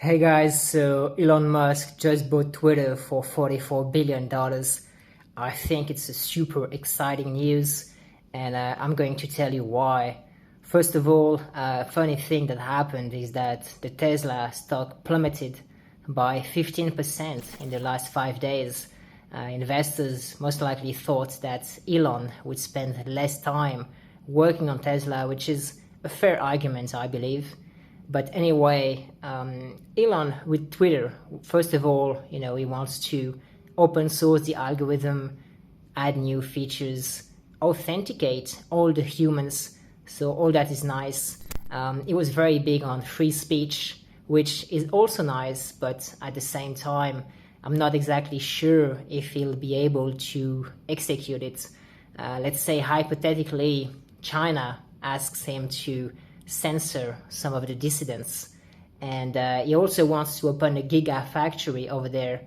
Hey guys, so Elon Musk just bought Twitter for $44 billion. I think it's a super exciting news, and I'm going to tell you why. First of all, a funny thing that happened is that the Tesla stock plummeted by 15% in the last 5 days. Investors most likely thought that Elon would spend less time working on Tesla, which is a fair argument, I believe. But anyway, Elon with Twitter, first of all, he wants to open source the algorithm, add new features, authenticate all the humans. So all that is nice. It was very big on free speech, which is also nice, but at the same time, I'm not exactly sure if he'll be able to execute it. Let's say hypothetically, China asks him to censor some of the dissidents, and he also wants to open a gigafactory over there,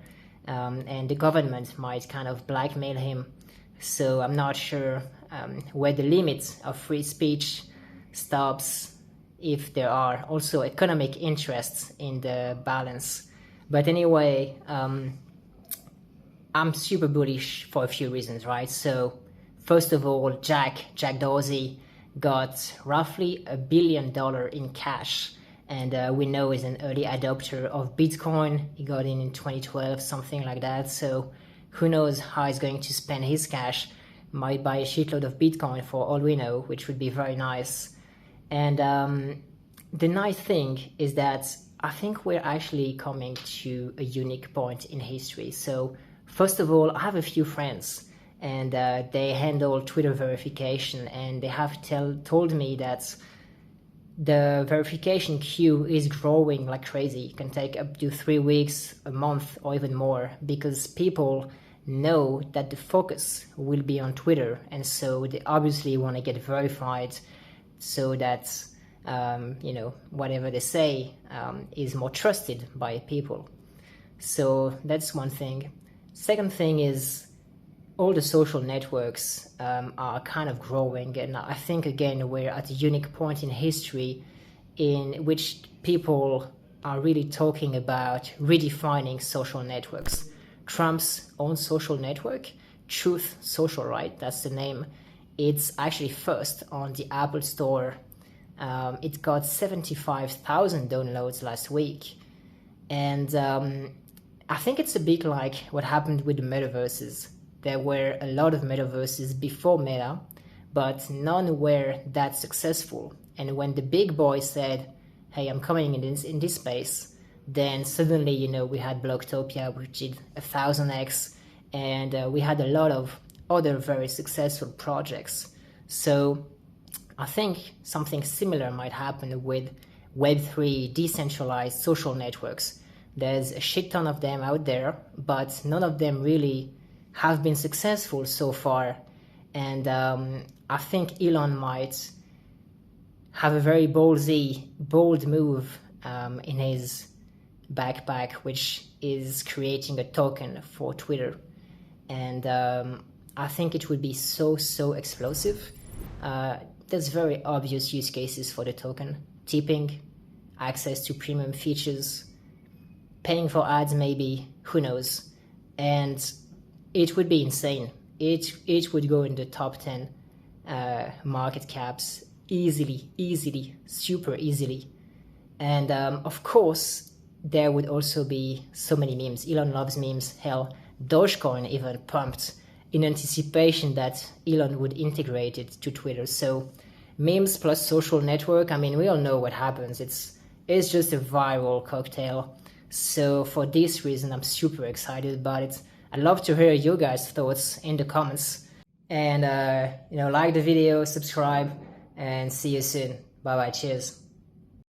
and the government might kind of blackmail him. So I'm not sure where the limit of free speech stops, if there are also economic interests in the balance. But anyway, I'm super bullish for a few reasons, right? So first of all, Jack Dorsey got roughly $1 billion in cash, and we know he's an early adopter of Bitcoin. He got in 2012, something like that. So who knows how he's going to spend his cash. Might buy a shitload of Bitcoin for all we know, which would be very nice. And the nice thing is that I think we're actually coming to a unique point in history. So first of all, I have a few friends, and they handle Twitter verification, and they have told me that the verification queue is growing like crazy. It can take up to 3 weeks, a month, or even more, because people know that the focus will be on Twitter, and so they obviously want to get verified so that whatever they say is more trusted by people. So that's one thing. Second thing is, all the social networks are kind of growing, and I think again we're at a unique point in history in which people are really talking about redefining social networks. Trump's own social network, Truth Social, right? That's the name. It's actually first on the Apple Store. It got 75,000 downloads last week, and I think it's a bit like what happened with the metaverses. There were a lot of metaverses before Meta, but none were that successful. And when the big boys said, hey, I'm coming in this space, then suddenly, we had Blocktopia, which did 1000x, and we had a lot of other very successful projects. So I think something similar might happen with Web3 decentralized social networks. There's a shit ton of them out there, but none of them really have been successful so far, and I think Elon might have a very bold move in his backpack, which is creating a token for Twitter, and I think it would be so explosive. There's very obvious use cases for the token: tipping, access to premium features, paying for ads maybe, who knows. And it would be insane. It would go in the top 10 market caps easily, super easily. And of course, there would also be so many memes. Elon loves memes. Hell, Dogecoin even pumped in anticipation that Elon would integrate it to Twitter. So memes plus social network, I mean, we all know what happens. It's just a viral cocktail. So for this reason, I'm super excited about it. I'd love to hear your guys' thoughts in the comments. And, like the video, subscribe, and see you soon. Bye-bye. Cheers.